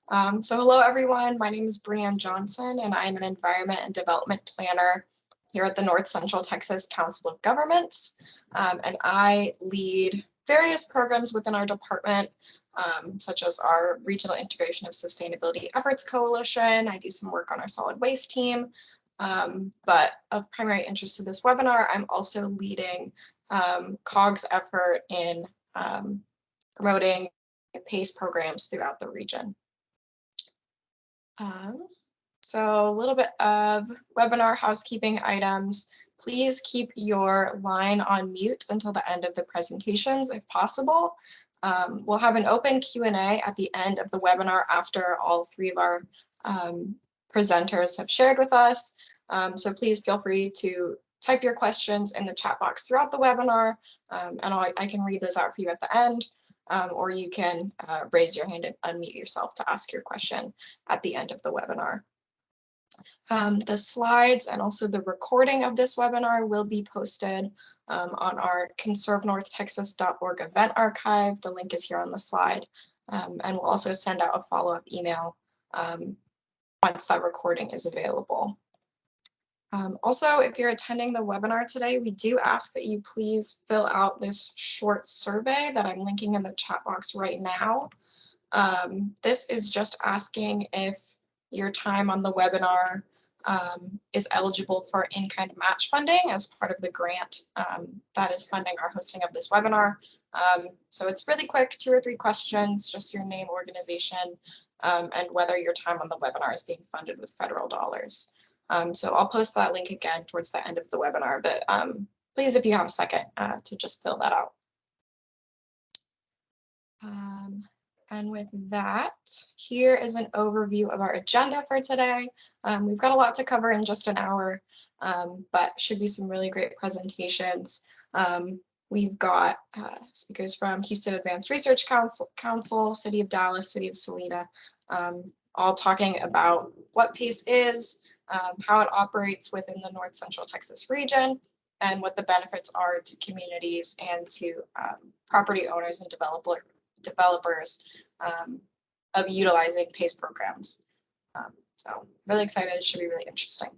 So hello everyone, my name is Brianne Johnson and I'm an Environment and Development Planner here at the North Central Texas Council of Governments. And I lead various programs within our department, such as our Regional Integration of Sustainability Efforts Coalition. I do some work on our solid waste team, but of primary interest to this webinar, I'm also leading Cogs effort in promoting PACE programs throughout the region. So a little bit of webinar housekeeping items. Please keep your line on mute until the end of the presentations if possible. We'll have an open Q&A at the end of the webinar after all three of our presenters have shared with us. So please feel free to type your questions in the chat box throughout the webinar, and I can read those out for you at the end. Or you can raise your hand and unmute yourself to ask your question at the end of the webinar. The slides and also the recording of this webinar will be posted on our conservenorthtexas.org event archive. The link is here on the slide. And we'll also send out a follow-up email once that recording is available. Also, if you're attending the webinar today, we do ask that you please fill out this short survey that I'm linking in the chat box right now. This is just asking if your time on the webinar is eligible for in-kind match funding as part of the grant that is funding our hosting of this webinar. So it's really quick, 2 or 3 questions, just your name, organization, and whether your time on the webinar is being funded with federal dollars. So I'll post that link again towards the end of the webinar, but please, if you have a second, to just fill that out. And with that, here is an overview of our agenda for today. We've got a lot to cover in just an hour, but should be some really great presentations. We've got speakers from Houston Advanced Research Council, City of Dallas, City of Salina, all talking about what PACE is, how it operates within the North Central Texas region, and what the benefits are to communities and to property owners and developers of utilizing PACE programs. So really excited, it should be really interesting.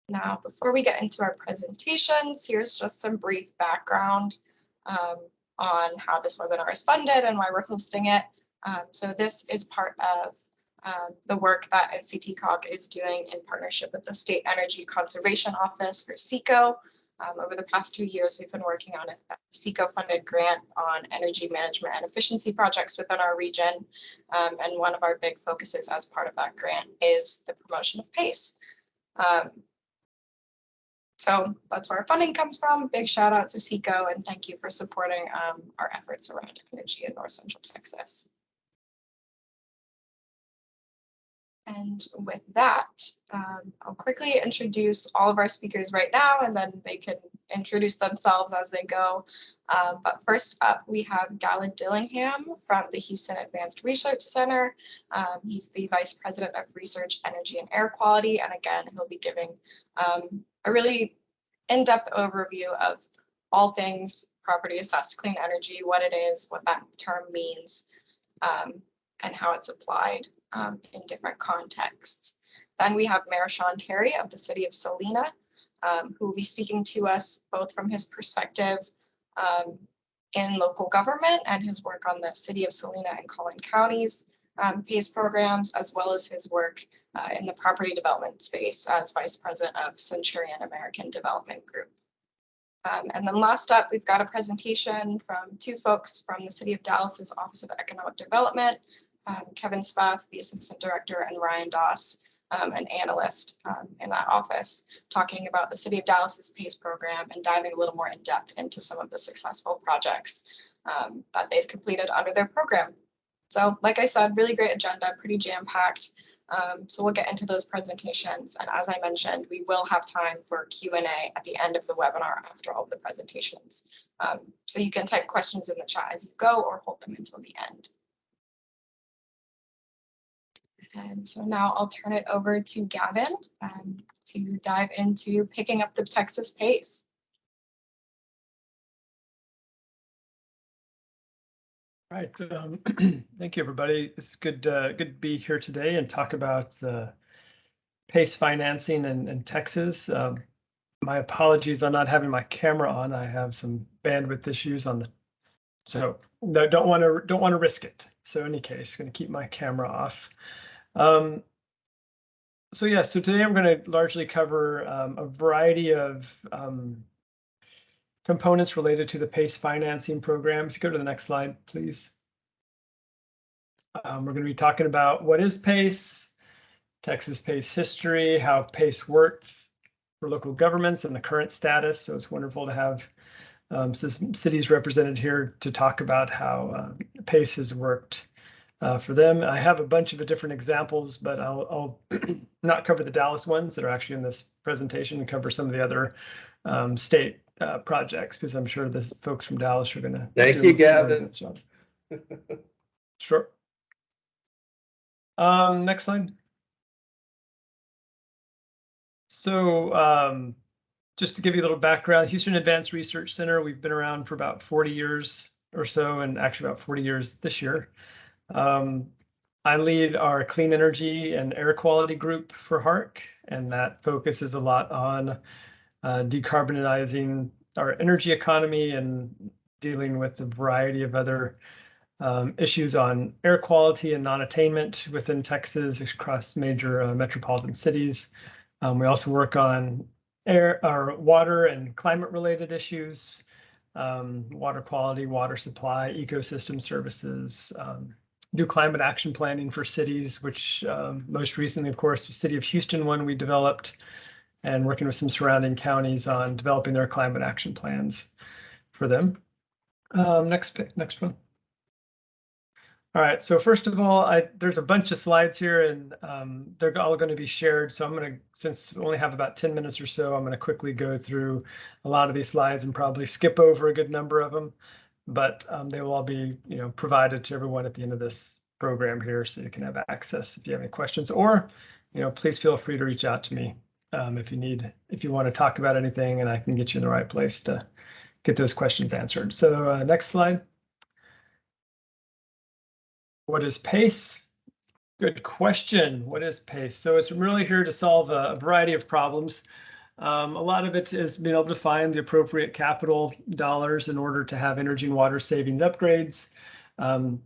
Now, before we get into our presentations, here's just some brief background on how this webinar is funded and why we're hosting it. So this is part of the work that NCTCOG is doing in partnership with the State Energy Conservation Office, or SECO. Over the past 2 years, we've been working on a SECO-funded grant on energy management and efficiency projects within our region. And one of our big focuses as part of that grant is the promotion of PACE. So that's where our funding comes from. Big shout out to SECO, and thank you for supporting our efforts around energy in North Central Texas. And with that, I'll quickly introduce all of our speakers right now, and then they can introduce themselves as they go. But first up, we have Galen Dillingham from the Houston Advanced Research Center. He's the Vice President of Research, Energy, and Air Quality. And again, he'll be giving a really in-depth overview of all things property assessed clean energy, what it is, what that term means, and how it's applied in different contexts. Then we have Mayor Sean Terry of the City of Salina, who will be speaking to us both from his perspective in local government and his work on the City of Salina and Colin County's PACE programs, as well as his work in the property development space as Vice President of Centurion American Development Group. And then last up, we've got a presentation from 2 folks from the City of Dallas's Office of Economic Development, Kevin Spaff, the Assistant Director, and Ryan Doss, an analyst in that office, talking about the City of Dallas's PACE program and diving a little more in depth into some of the successful projects that they've completed under their program. So like I said, really great agenda, pretty jam-packed. So we'll get into those presentations. And as I mentioned, we will have time for Q&A at the end of the webinar after all of the presentations. So you can type questions in the chat as you go or hold them until the end. And so now I'll turn it over to Gavin to dive into picking up the Texas PACE. All right. Thank you, everybody. It's good to be here today and talk about the PACE financing in Texas. My apologies on not having my camera on. I have some bandwidth issues so no, don't want to risk it. So in any case, going to keep my camera off. So today I'm going to largely cover a variety of components related to the PACE financing program. If you go to the next slide, please. We're going to be talking about what is PACE, Texas PACE history, how PACE works for local governments and the current status. So it's wonderful to have some cities represented here to talk about how PACE has worked for them. I have a bunch of different examples, but I'll not cover the Dallas ones that are actually in this presentation and cover some of the other state projects, because I'm sure the folks from Dallas are going to. Thank you, Gavin. Sure. Next slide. So just to give you a little background, Houston Advanced Research Center, we've been around for about 40 years or so, and actually about 40 years this year. I lead our clean energy and air quality group for HARC, and that focuses a lot on decarbonizing our energy economy and dealing with a variety of other issues on air quality and non-attainment within Texas across major metropolitan cities. We also work on water and climate-related issues, water quality, water supply, ecosystem services, do climate action planning for cities, which most recently, of course, the city of Houston one we developed, and working with some surrounding counties on developing their climate action plans for them. Next one. All right, so first of all, there's a bunch of slides here, and they're all going to be shared. So I'm going to, since we only have about 10 minutes or so, I'm going to quickly go through a lot of these slides and probably skip over a good number of them. But they will all be, provided to everyone at the end of this program here, so you can have access if you have any questions. Or, please feel free to reach out to me if you want to talk about anything, and I can get you in the right place to get those questions answered. So next slide. What is PACE? Good question. What is PACE? So it's really here to solve a variety of problems. A lot of it is being able to find the appropriate capital dollars in order to have energy and water saving upgrades.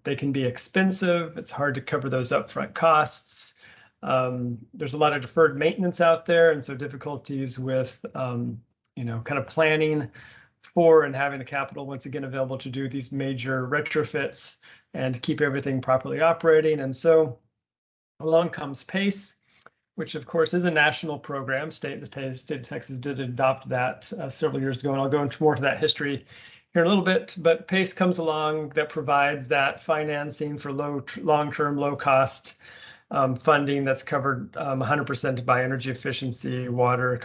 They can be expensive. It's hard to cover those upfront costs. There's a lot of deferred maintenance out there, and so difficulties with, kind of planning for and having the capital once again available to do these major retrofits and to keep everything properly operating. And so along comes PACE, which of course is a national program. The state of Texas did adopt that several years ago, and I'll go into more to that history here in a little bit. But PACE comes along that provides that financing for long-term, low-cost funding that's covered 100% by energy efficiency, water,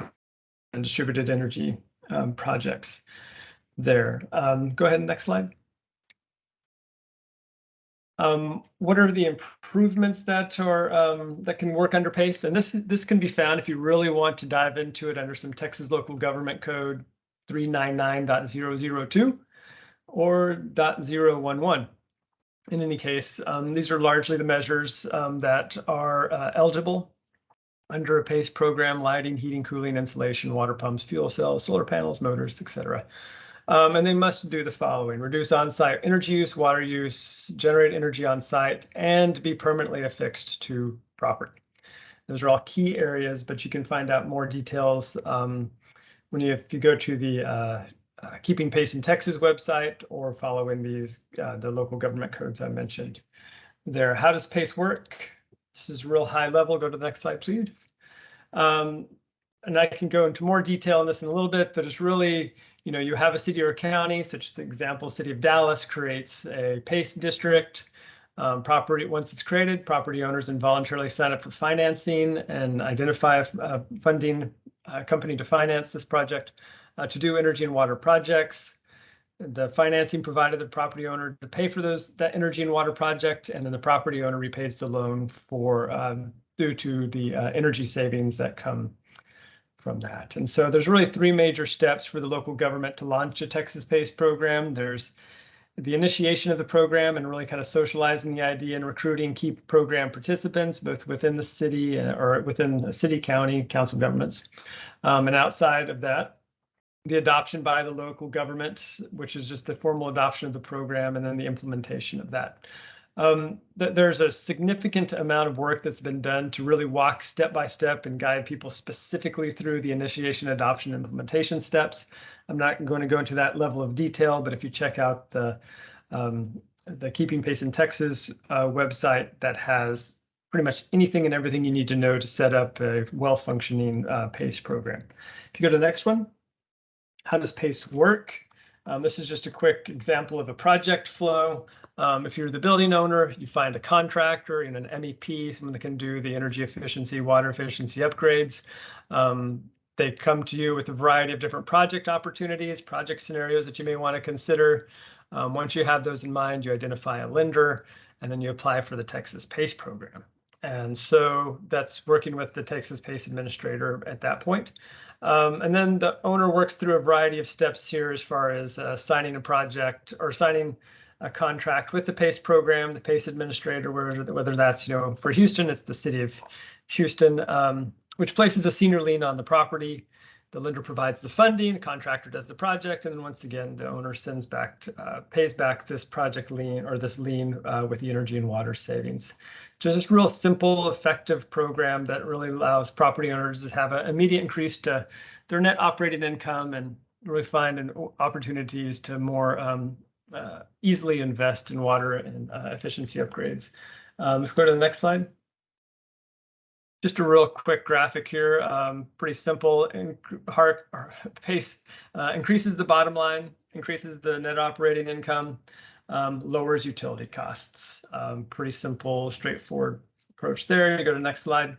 and distributed energy projects there. Go ahead, next slide. What are the improvements that can work under PACE? And this can be found if you really want to dive into it under some Texas Local Government Code 399.002 or .011. In any case, these are largely the measures that are eligible under a PACE program: lighting, heating, cooling, insulation, water pumps, fuel cells, solar panels, motors, etc. And they must do the following: reduce on-site energy use, water use, generate energy on-site, and be permanently affixed to property. Those are all key areas, but you can find out more details if you go to the Keeping PACE in Texas website or following the local government codes I mentioned there. How does PACE work? This is real high level. Go to the next slide, please. And I can go into more detail on this in a little bit, but it's really, you have a city or a county, such as the example, City of Dallas creates a PACE district. Once it's created, property owners involuntarily sign up for financing and identify a funding company to finance this project to do energy and water projects. The financing provided the property owner to pay for that energy and water project, and then the property owner repays the loan due to the energy savings that come from that. And so there's really three major steps for the local government to launch a Texas PACE program. There's the initiation of the program and really kind of socializing the idea and recruiting key program participants, both within the city or within the city, county, council governments. And outside of that, the adoption by the local government, which is just the formal adoption of the program, and then the implementation of that. There's a significant amount of work that's been done to really walk step by step and guide people specifically through the initiation, adoption, implementation steps. I'm not going to go into that level of detail, but if you check out the Keeping Pace in Texas website, that has pretty much anything and everything you need to know to set up a well-functioning PACE program. If you go to the next one, how does PACE work? This is just a quick example of a project flow. If you're the building owner, you find a contractor and an MEP, someone that can do the energy efficiency, water efficiency upgrades. They come to you with a variety of different project opportunities, project scenarios that you may want to consider. Once you have those in mind, you identify a lender, and then you apply for the Texas PACE program. And so that's working with the Texas PACE administrator at that point. And then the owner works through a variety of steps here as far as signing a project or signing a contract with the PACE program, the PACE administrator, whether that's, for Houston, it's the city of Houston, which places a senior lien on the property. The lender provides the funding, the contractor does the project, and then once again, the owner sends back, pays back this project lien or this lien with the energy and water savings. Just a real simple, effective program that really allows property owners to have an immediate increase to their net operating income and really find opportunities to more easily invest in water and efficiency upgrades. Let's go to the next slide. Just a real quick graphic here, pretty simple. PACE increases the bottom line, increases the net operating income, lowers utility costs. Pretty simple, straightforward approach there. You go to the next slide.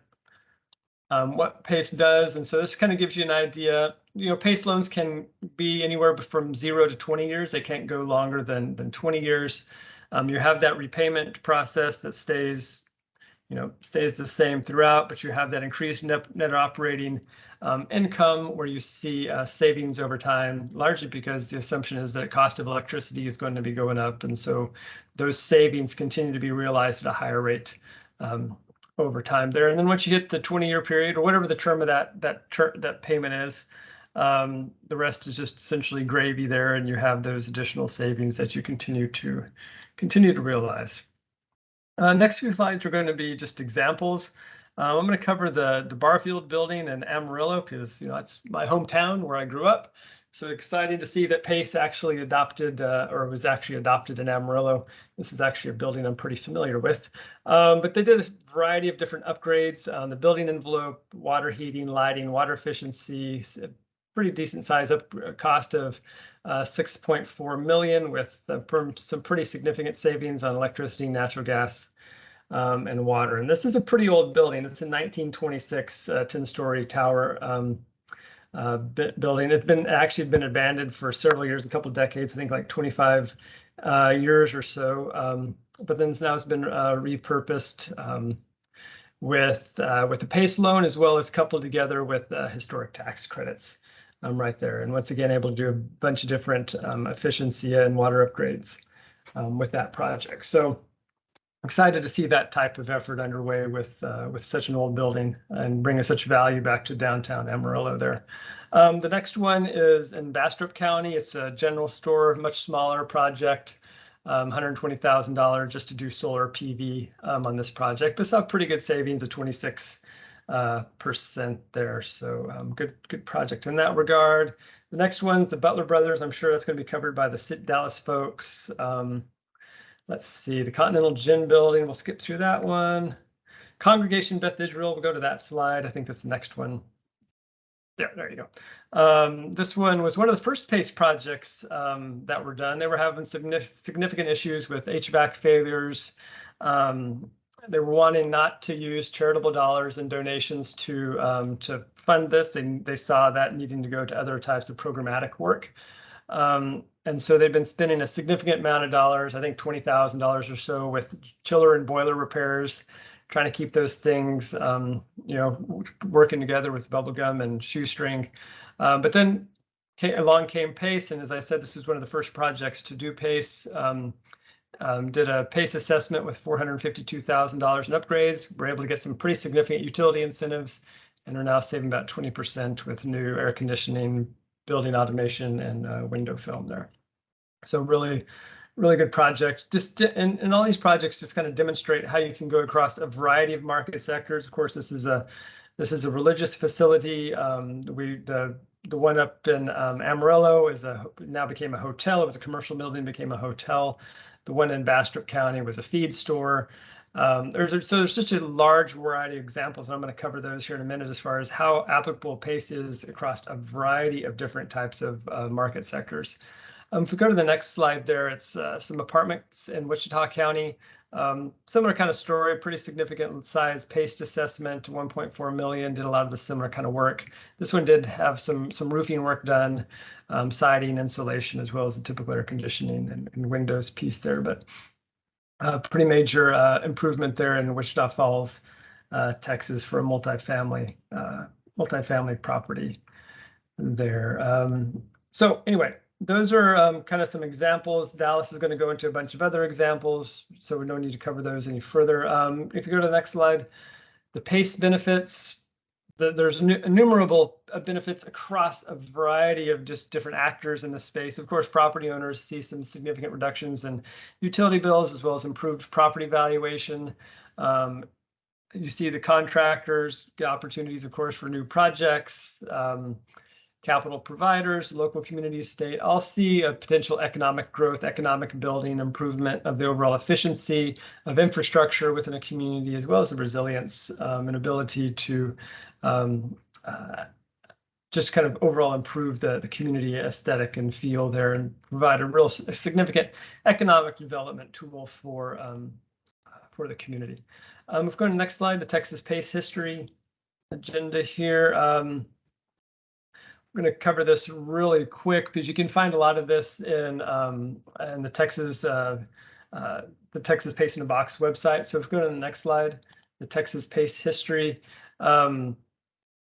What PACE does, and so this kind of gives you an idea. PACE loans can be anywhere from 0 to 20 years. They can't go longer than 20 years. You have that repayment process that stays the same throughout, but you have that increased net operating income where you see savings over time, largely because the assumption is that cost of electricity is going to be going up. And so those savings continue to be realized at a higher rate over time there. And then once you hit the 20-year period or whatever the term of that payment is, the rest is just essentially gravy there, and you have those additional savings that you continue to realize. Next few slides are going to be just examples. I'm going to cover the Barfield building in Amarillo because that's my hometown where I grew up. So exciting to see that PACE actually adopted or was actually adopted in Amarillo. This is actually a building I'm pretty familiar with. But they did a variety of different upgrades on the building envelope, water heating, lighting, water efficiency, pretty decent size cost of $6.4 million with some pretty significant savings on electricity, natural gas, and water. And this is a pretty old building. It's a 1926 10-story tower building. It's actually been abandoned for several years, a couple of decades, I think like 25 years or so. But then now it's been repurposed with the PACE loan, as well as coupled together with historic tax credits. Right there. And once again, able to do a bunch of different efficiency and water upgrades with that project. So excited to see that type of effort underway with such an old building and bringing such value back to downtown Amarillo there. The next one is in Bastrop County. It's a general store, much smaller project, $120,000 just to do solar PV on this project, but saw pretty good savings of 26% there. So good project in that regard. The next one's the Butler Brothers. I'm sure that's going to be covered by the Dallas folks. Let's see, the Continental Gen Building. We'll skip through that one. Congregation Beth Israel. We'll go to that slide. I think that's the next one. There you go. This one was one of the first PACE projects that were done. They were having significant issues with HVAC failures. They were wanting not to use charitable dollars and donations to fund this. They saw that needing to go to other types of programmatic work. And so they've been spending a significant amount of dollars, I think $20,000 or so, with chiller and boiler repairs, trying to keep those things, working together with bubble gum and shoestring. But then along came PACE, and as I said, this was one of the first projects to do PACE. Did a PACE assessment with $452,000 in upgrades. We're able to get some pretty significant utility incentives, and are now saving about 20% with new air conditioning, building automation, and window film there. So really good project. And all these projects just kind of demonstrate how you can go across a variety of market sectors. Of course, this is a religious facility. The one up in Amarillo now became a hotel. It was a commercial building, became a hotel. The one in Bastrop County was a feed store. There's just a large variety of examples, and I'm going to cover those here in a minute as far as how applicable PACE is across a variety of different types of market sectors. If we go to the next slide there, it's some apartments in Wichita County. Similar kind of story, pretty significant size PACE assessment, 1.4 million, did a lot of the similar kind of work. This one did have some roofing work done, siding, insulation, as well as the typical air conditioning and windows piece there, but pretty major improvement there in Wichita Falls, Texas, for a multifamily property there. So anyway, those are kind of some examples. Dallas is going to go into a bunch of other examples, so we don't need to cover those any further. If you go to the next slide, the PACE benefits, there's innumerable benefits across a variety of just different actors in the space. Of course, property owners see some significant reductions in utility bills, as well as improved property valuation. You see the contractors get opportunities, of course, for new projects. Capital providers, local communities, state, all see a potential economic growth, economic building, improvement of the overall efficiency of infrastructure within a community, as well as the resilience and ability to just kind of overall improve the community aesthetic and feel there, and provide a significant economic development tool for the community. If we go to the next slide, the Texas PACE history agenda here. I'm going to cover this really quick because you can find a lot of this in the Texas PACE in a Box website. So if we go to the next slide, the Texas PACE history.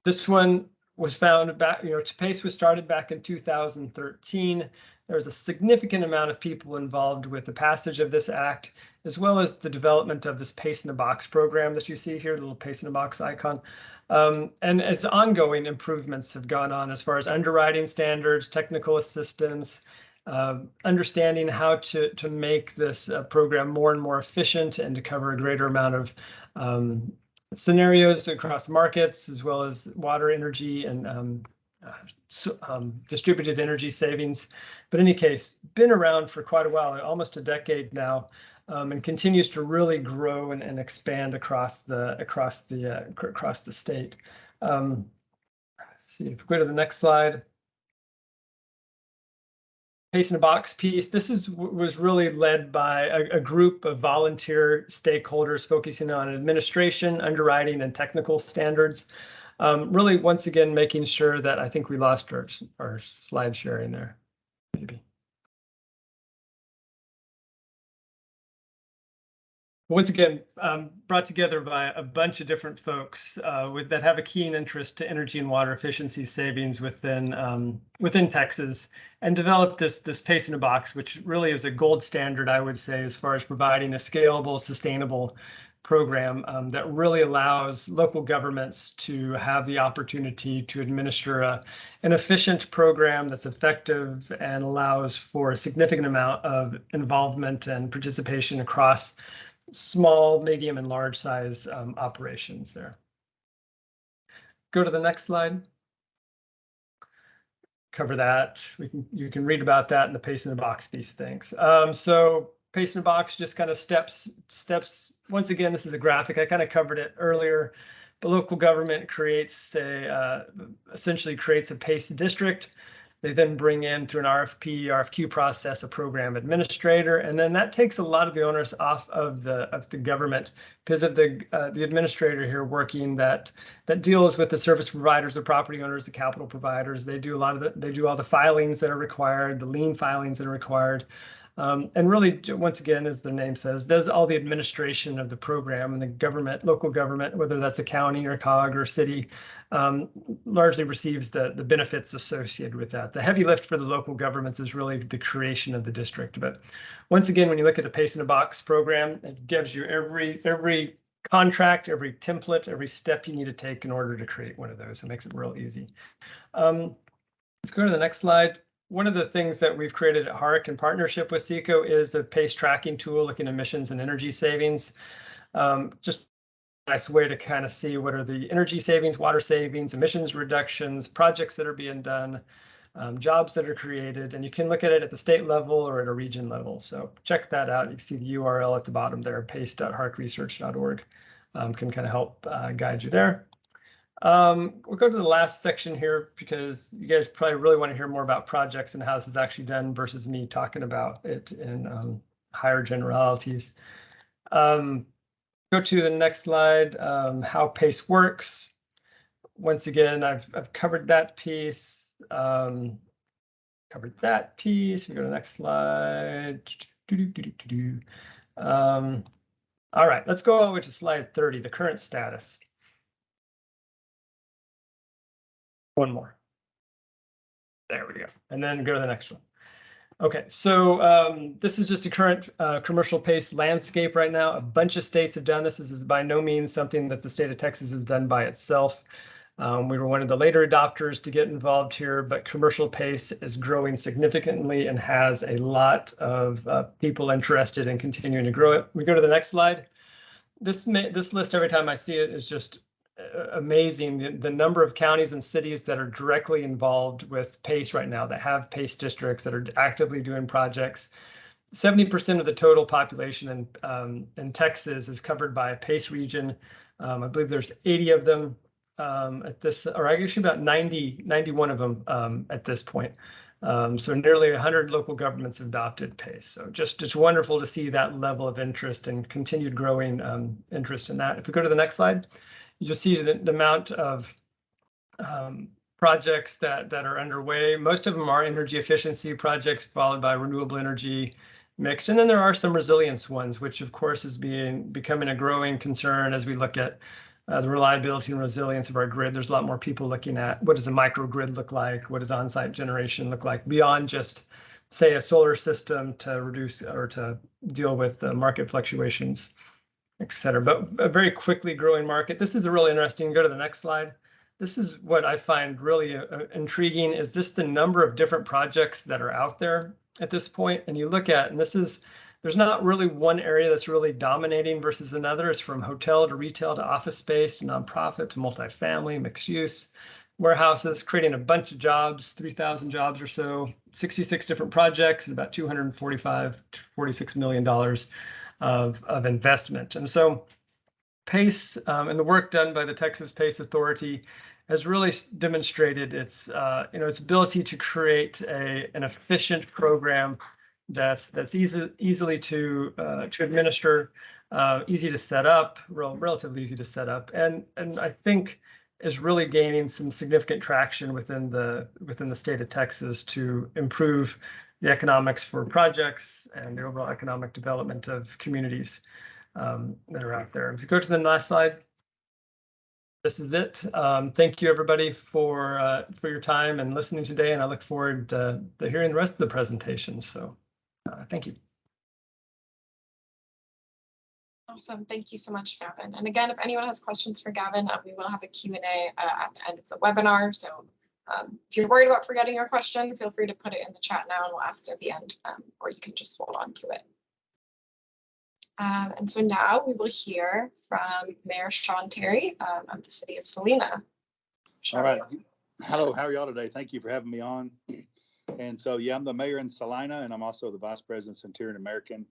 This one was found back, PACE was started back in 2013. There was a significant amount of people involved with the passage of this act, as well as the development of this PACE in a Box program that you see here, the little PACE in a Box icon. And as ongoing improvements have gone on as far as underwriting standards, technical assistance, understanding how to make this program more and more efficient and to cover a greater amount of scenarios across markets, as well as water, energy, and distributed energy savings. But in any case, been around for quite a while, almost a decade now, and continues to really grow and expand across the state. Let's see if we go to the next slide. PACE in a Box piece. This was really led by a group of volunteer stakeholders focusing on administration, underwriting, and technical standards. Really, once again, making sure that I think we lost our slide sharing there, maybe. Once again, brought together by a bunch of different folks that have a keen interest to energy and water efficiency savings within Texas, and developed this PACE in a Box, which really is a gold standard, I would say, as far as providing a scalable, sustainable program that really allows local governments to have the opportunity to administer an efficient program that's effective and allows for a significant amount of involvement and participation across small, medium, and large size operations there. Go to the next slide. Cover that. You can read about that in the PACE in the Box piece. Thanks. So PACE in the Box, just kind of steps. Once again, this is a graphic. I kind of covered it earlier. The local government essentially creates a PACE district. They then bring in, through an RFQ process, a program administrator, and then that takes a lot of the onus off of the government, because of the administrator here working that deals with the service providers, the property owners, the capital providers. They do all the filings that are required, the lien filings that are required. And really, once again, as the name says, does all the administration of the program, and the government, local government, whether that's a county or cog or city, largely receives the benefits associated with that. The heavy lift for the local governments is really the creation of the district. But once again, when you look at the PACE in a Box program, it gives you every contract, every template, every step you need to take in order to create one of those. It makes it real easy. If you go to the next slide, one of the things that we've created at HARC in partnership with SECO is the PACE tracking tool looking at emissions and energy savings. Just a nice way to kind of see what are the energy savings, water savings, emissions reductions, projects that are being done, jobs that are created, and you can look at it at the state level or at a region level. So check that out. You can see the URL at the bottom there, pace.harcresearch.org, can kind of help guide you there. We'll go to the last section here because you guys probably really want to hear more about projects and how this is actually done versus me talking about it in higher generalities. Go to the next slide, how PACE works. Once again, I've covered that piece. Covered that piece. We go to the next slide. All right, let's go over to slide 30, the current status. One more. There we go. And then go to the next one. Okay, so this is just a current commercial PACE landscape right now. A bunch of states have done this. This is by no means something that the state of Texas has done by itself. We were one of the later adopters to get involved here, but commercial PACE is growing significantly and has a lot of people interested in continuing to grow it. We go to the next slide. This list, every time I see it, is just amazing. The number of counties and cities that are directly involved with PACE right now, that have PACE districts, that are actively doing projects. 70% of the total population in Texas is covered by a PACE region. I believe there's 80 of them at this, or actually about 91 of them at this point. So nearly 100 local governments have adopted PACE. So just wonderful to see that level of interest and continued growing interest in that. If we go to the next slide, you just see the amount of projects that are underway. Most of them are energy efficiency projects, followed by renewable energy mixed. And then there are some resilience ones, which of course is becoming a growing concern as we look at the reliability and resilience of our grid. There's a lot more people looking at what does a microgrid look like? What does on-site generation look like beyond just, say, a solar system to reduce or to deal with market fluctuations, et cetera. But a very quickly growing market. This is a really interesting. Go to the next slide. This is what I find really intriguing. Is this the number of different projects that are out there at this point? And you look at, and there's not really one area that's really dominating versus another. It's from hotel to retail to office space to nonprofit to multifamily, mixed use, warehouses, creating a bunch of jobs, 3,000 jobs or so, 66 different projects, and about $245 to $46 million of investment. And so PACE and the work done by the Texas PACE Authority has really demonstrated its ability to create an efficient program that's easily to administer, easy to set up, relatively easy to set up, and I think is really gaining some significant traction within the state of Texas to improve the economics for projects and the overall economic development of communities that are out there. If you go to the last slide, this is it. Thank you, everybody, for your time and listening today, and I look forward to hearing the rest of the presentation. So thank you. Awesome. Thank you so much, Gavin. And again, if anyone has questions for Gavin, we will have a Q&A at the end of the webinar. So if you're worried about forgetting your question, feel free to put it in the chat now and we'll ask it at the end, or you can just hold on to it. And so now we will hear from Mayor Sean Terry of the city of Salina. All right. Hello, how are y'all today? Thank you for having me on. And so, yeah, I'm the mayor in Salina, and I'm also the vice president Centurion American.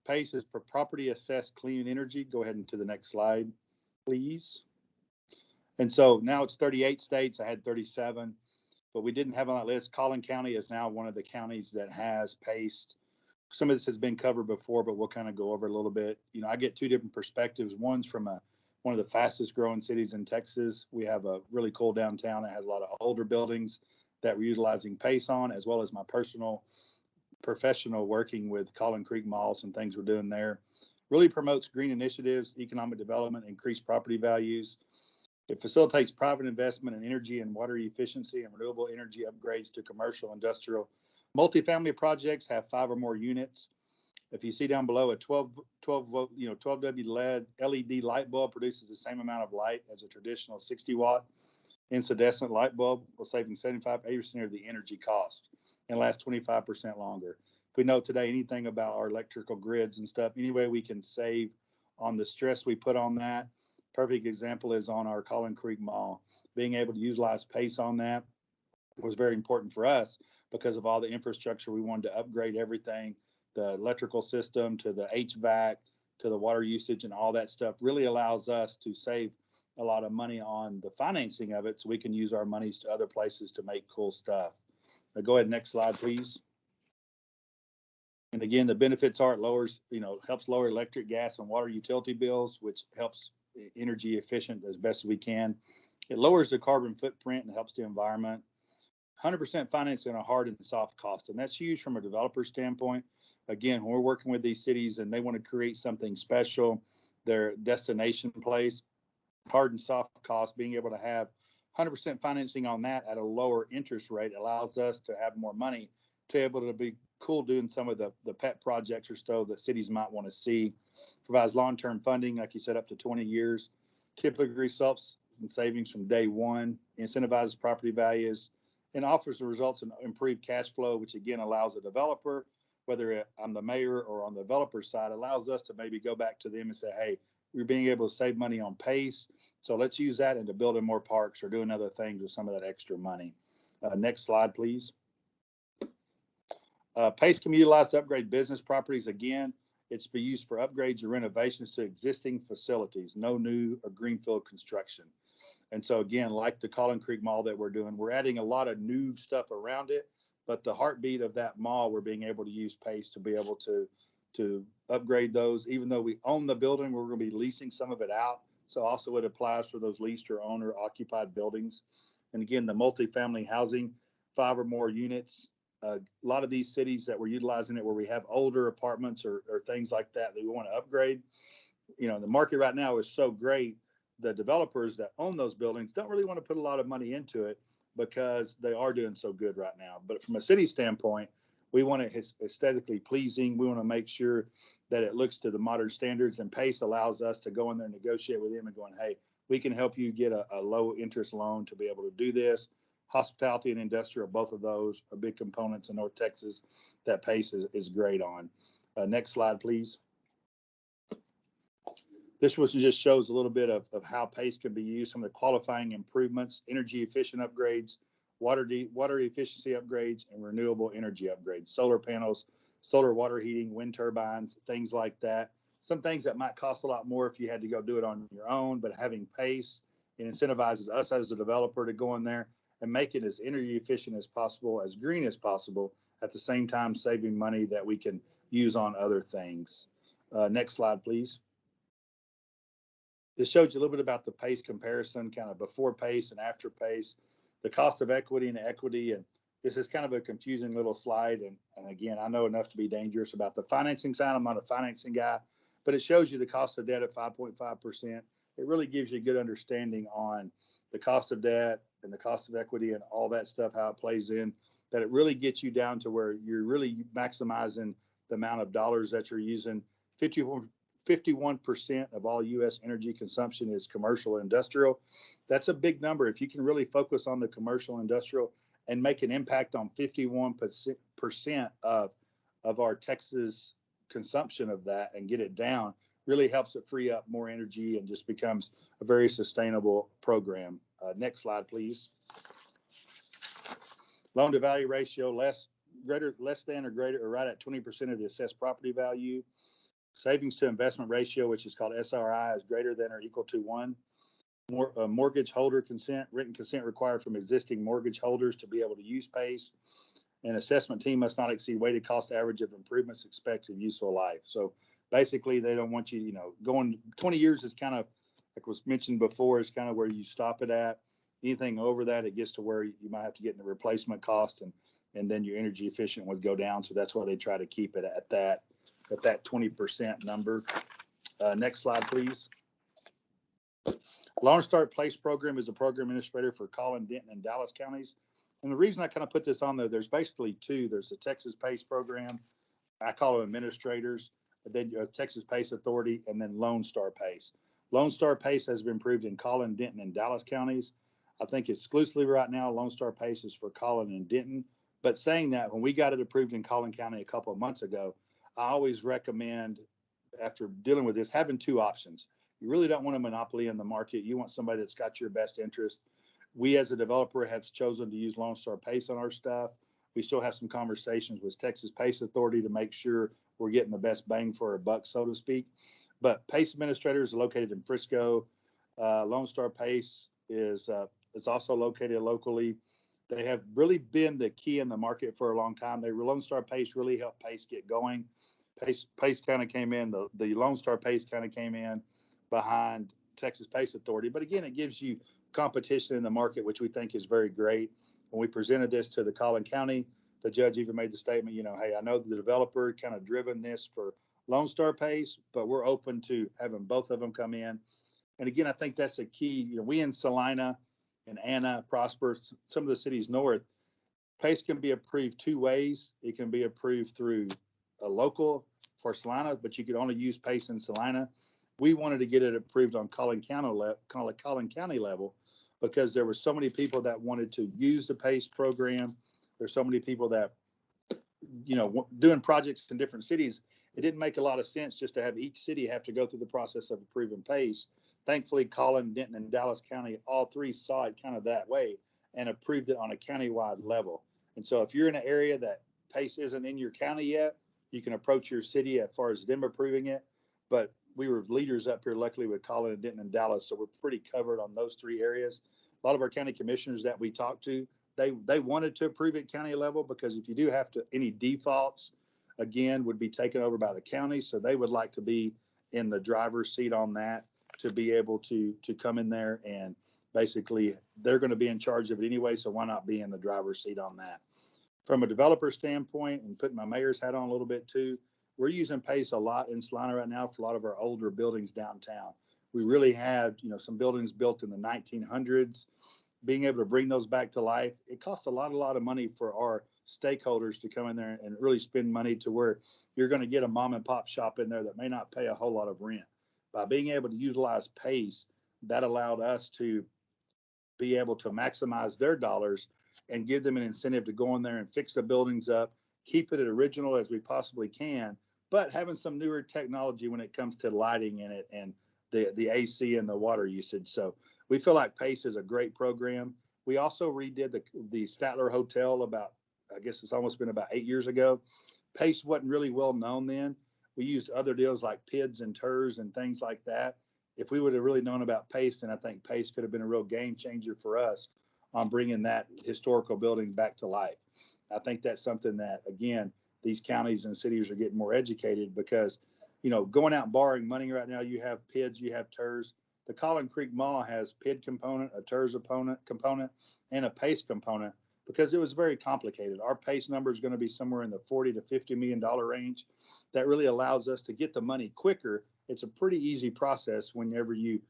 PACE is for Property Assessed Clean Energy. Go ahead and to the next slide, please. And so now it's 38 states. I had 37, but we didn't have on that list. Colin County is now one of the counties that has PACE. Some of this has been covered before, but we'll kind of go over it a little bit. You know, I get two different perspectives. One's from one of the fastest growing cities in Texas. We have a really cool downtown that has a lot of older buildings that we're utilizing PACE on, as well as my personal professional working with Colin Creek Malls and things we're doing there. Really promotes green initiatives, economic development, increased property values. It facilitates private investment in energy and water efficiency and renewable energy upgrades to commercial, industrial. Multifamily projects have 5 or more units. If you see down below, a 12 volt, 12W LED light bulb produces the same amount of light as a traditional 60 watt incandescent light bulb, while saving 75-80% of the energy cost and lasts 25% longer. If we know today anything about our electrical grids and stuff, any way we can save on the stress we put on that. Perfect example is on our Colin Creek Mall. Being able to utilize PACE on that was very important for us because of all the infrastructure. We wanted to upgrade everything, the electrical system to the HVAC to the water usage, and all that stuff really allows us to save a lot of money on the financing of it, so we can use our monies to other places to make cool stuff. Now go ahead, next slide, please. And again, the benefits are it lowers, helps lower electric, gas, and water utility bills, which helps energy efficient as best as we can. It lowers the carbon footprint and helps the environment. 100% financing on a hard and soft cost, and that's huge from a developer standpoint. Again, when we're working with these cities and they want to create something special, their destination place, hard and soft cost, being able to have 100% financing on that at a lower interest rate allows us to have more money to be able to be cool doing some of the pet projects or stuff that cities might want to see. Provides long-term funding, like you said, up to 20 years. Typically results in savings from day one, incentivizes property values, and offers the results in improved cash flow, which again allows a developer, whether I'm the mayor or on the developer side, allows us to maybe go back to them and say, hey, we're being able to save money on PACE, so let's use that into building more parks or doing other things with some of that extra money. Next slide, please. PACE can be utilized to upgrade business properties. Again, it's be used for upgrades or renovations to existing facilities, no new or greenfield construction. And so again, like the Colin Creek Mall that we're doing, we're adding a lot of new stuff around it, but the heartbeat of that mall, we're being able to use PACE to be able to upgrade those. Even though we own the building, we're going to be leasing some of it out. So also it applies for those leased or owner occupied buildings. And again, the multifamily housing, 5 or more units. A lot of these cities that we're utilizing it where we have older apartments or things like that we want to upgrade. The market right now is so great. The developers that own those buildings don't really want to put a lot of money into it because they are doing so good right now. But from a city standpoint, we want it aesthetically pleasing. We want to make sure that it looks to the modern standards, and PACE allows us to go in there and negotiate with them and going, hey, we can help you get a low interest loan to be able to do this. Hospitality and industrial, both of those are big components in North Texas that PACE is great on. Next slide, please. This was just shows a little bit of how PACE can be used, some of the qualifying improvements, energy efficient upgrades, water efficiency upgrades, and renewable energy upgrades, solar panels, solar water heating, wind turbines, things like that. Some things that might cost a lot more if you had to go do it on your own, but having PACE, it incentivizes us as a developer to go in there and make it as energy efficient as possible, as green as possible, at the same time saving money that we can use on other things. Next slide, please. This shows you a little bit about the PACE comparison, kind of before PACE and after PACE, the cost of equity and equity. And this is kind of a confusing little slide. And again, I know enough to be dangerous about the financing side. I'm not a financing guy, but it shows you the cost of debt at 5.5%. It really gives you a good understanding on the cost of debt and the cost of equity and all that stuff, how it plays in, that it really gets you down to where you're really maximizing the amount of dollars that you're using. 51% of all U.S. energy consumption is commercial and industrial. That's a big number. If you can really focus on the commercial and industrial and make an impact on 51% of our Texas consumption of that and get it down, really helps it free up more energy and just becomes a very sustainable program. Next slide, please. Loan to value ratio, less than or greater or right at 20% of the assessed property value. Savings to investment ratio, which is called SRI, is greater than or equal to 1. Mortgage holder consent, written consent required from existing mortgage holders to be able to use PACE. An assessment team must not exceed weighted cost average of improvements expected useful life. So basically, they don't want you, going 20 years is kind of, like was mentioned before, is kind of where you stop it at. Anything over that, it gets to where you might have to get into replacement costs. And and then your energy efficient would go down. So that's why they try to keep it at that 20% number. Next slide, please. Lone Star PACE program is a program administrator for Colin, Denton, and Dallas counties. And the reason I kind of put this on there, there's basically two. There's the Texas PACE program. I call them administrators. Then Texas PACE Authority, and then Lone Star PACE. Lone Star PACE has been approved in Colin, Denton, and Dallas counties. I think exclusively right now, Lone Star PACE is for Colin and Denton. But saying that, when we got it approved in Colin County a couple of months ago, I always recommend, after dealing with this, having two options. You really don't want a monopoly in the market. You want somebody that's got your best interest. We, as a developer, have chosen to use Lone Star PACE on our stuff. We still have some conversations with Texas PACE Authority to make sure we're getting the best bang for our buck, so to speak. But PACE administrators are located in Frisco. Lone Star PACE is also located locally. They have really been the key in the market for a long time. Lone Star PACE really helped PACE get going. PACE kind of came in, the Lone Star PACE kind of came in behind Texas PACE Authority. But again, it gives you competition in the market, which we think is very great. When we presented this to the Colin County, the judge even made the statement, hey, I know the developer kind of driven this for Lone Star PACE, but we're open to having both of them come in. And again, I think that's a key. We in Salina and Anna, Prosper, some of the cities north, PACE can be approved two ways. It can be approved through a local for Salina, but you could only use PACE in Salina. We wanted to get it approved on Colin County level because there were so many people that wanted to use the PACE program. There's so many people that, doing projects in different cities. It didn't make a lot of sense just to have each city have to go through the process of approving PACE. Thankfully, Colin, Denton, and Dallas County, all three saw it kind of that way and approved it on a countywide level. And so if you're in an area that PACE isn't in your county yet, you can approach your city as far as them approving it. But we were leaders up here, luckily, with Colin and Denton and Dallas, so we're pretty covered on those three areas. A lot of our county commissioners that we talked to, they wanted to approve it county level because if you do have to, any defaults, again, would be taken over by the county. So they would like to be in the driver's seat on that to be able to come in there, and basically they're going to be in charge of it anyway. So why not be in the driver's seat on that? From a developer standpoint, and putting my mayor's hat on a little bit too, we're using PACE a lot in Salina right now for a lot of our older buildings downtown. We really had, some buildings built in the 1900s. Being able to bring those back to life, it costs a lot of money for our stakeholders to come in there and really spend money to where you're going to get a mom and pop shop in there that may not pay a whole lot of rent. By being able to utilize PACE, that allowed us to be able to maximize their dollars and give them an incentive to go in there and fix the buildings up, keep it as original as we possibly can, but having some newer technology when it comes to lighting in it and the AC and the water usage. So we feel like PACE is a great program. We also redid the Statler Hotel I guess it's almost been about 8 years ago. PACE wasn't really well known then. We used other deals like PIDs and TERS and things like that. If we would have really known about PACE, then I think PACE could have been a real game changer for us on bringing that historical building back to life. I think that's something that, again, these counties and cities are getting more educated because, going out and borrowing money right now, you have PIDs, you have TERS. The Collin Creek Mall has PID component, a TERS component, and a PACE component because it was very complicated. Our PACE number is going to be somewhere in the $40 to $50 million range. That really allows us to get the money quicker. It's a pretty easy process whenever you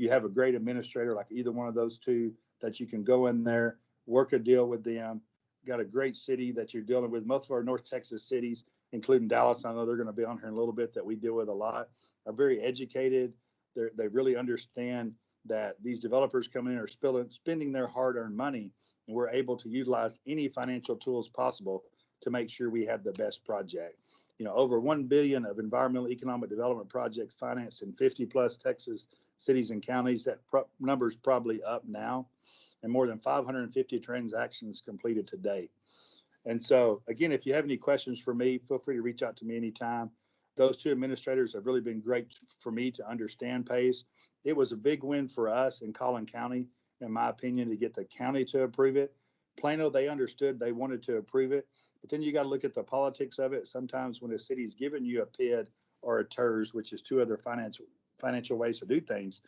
have a great administrator like either one of those two that you can go in there, work a deal with them. Got a great city that you're dealing with. Most of our North Texas cities, including Dallas, I know they're going to be on here in a little bit, that we deal with a lot, are very educated. They really understand that these developers coming in are spending their hard-earned money, and we're able to utilize any financial tools possible to make sure we have the best project. Over $1 billion of environmental economic development projects financed in 50 plus Texas cities and counties. That number's probably up now, and more than 550 transactions completed to date. And so, again, if you have any questions for me, feel free to reach out to me anytime. Those two administrators have really been great for me to understand PACE. It was a big win for us in Colin County, in my opinion, to get the county to approve it. Plano, they understood, they wanted to approve it, but then you got to look at the politics of it. Sometimes when a city's giving you a PID or a TERS, which is two other financial ways to do things,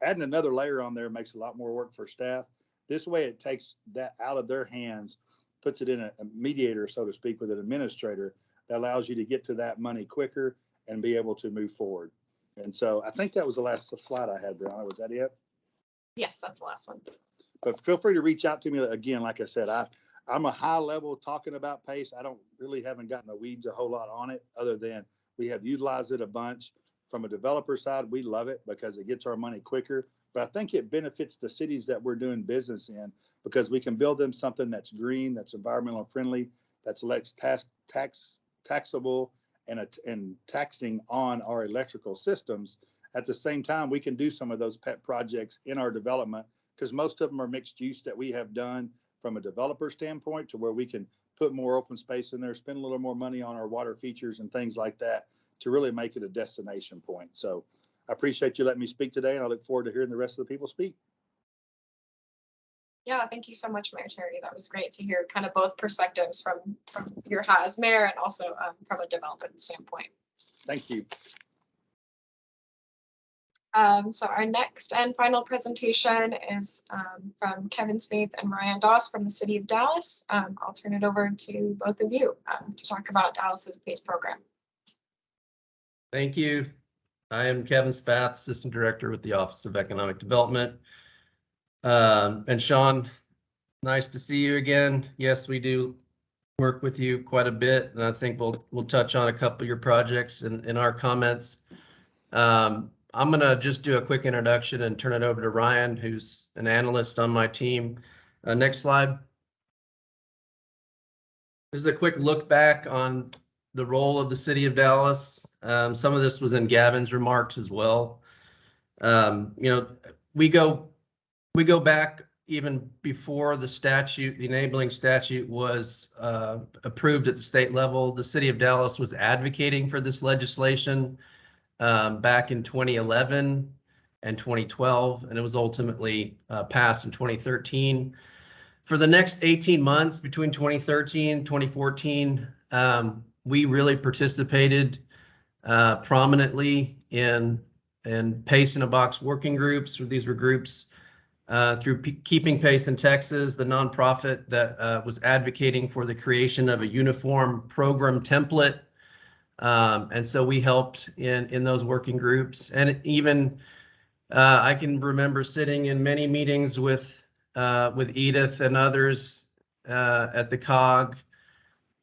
adding another layer on there makes a lot more work for staff. This way it takes that out of their hands, puts it in a mediator, so to speak, with an administrator that allows you to get to that money quicker and be able to move forward. And so I think that was the last slide I had, Brianna. Was that it? Yes, that's the last one. But feel free to reach out to me again. Like I said, I'm a high level talking about PACE. I don't really haven't gotten the weeds a whole lot on it, other than we have utilized it a bunch. From a developer side, we love it because it gets our money quicker. But I think it benefits the cities that we're doing business in, because we can build them something that's green, that's environmental friendly, that's less taxable and taxing on our electrical systems. At the same time, we can do some of those pet projects in our development, because most of them are mixed use that we have done from a developer standpoint, to where we can put more open space in there, spend a little more money on our water features and things like that to really make it a destination point. So I appreciate you letting me speak today, and I look forward to hearing the rest of the people speak. Yeah, thank you so much, Mayor Terry. That was great to hear kind of both perspectives from your hat as mayor and also from a development standpoint. Thank you. So our next and final presentation is from Kevin Smith and Ryan Doss from the City of Dallas. I'll turn it over to both of you to talk about Dallas's PACE program. Thank you. I am Kevin Spath, Assistant Director with the Office of Economic Development. And Sean, nice to see you again. Yes, we do work with you quite a bit, and I think we'll touch on a couple of your projects in our comments. I'm gonna just do a quick introduction and turn it over to Ryan, who's an analyst on my team. Next slide. This is a quick look back on the role of the City of Dallas. Some of this was in Gavin's remarks as well. You know, we go back even before the statute, the enabling statute was approved at the state level. The City of Dallas was advocating for this legislation back in 2011 and 2012, and it was ultimately passed in 2013. For the next 18 months, between 2013 and 2014, we really participated prominently in PACE in a Box working groups. These were groups through Keeping Pace in Texas, the nonprofit that was advocating for the creation of a uniform program template. And so we helped in those working groups. And even I can remember sitting in many meetings with Edith and others at the COG,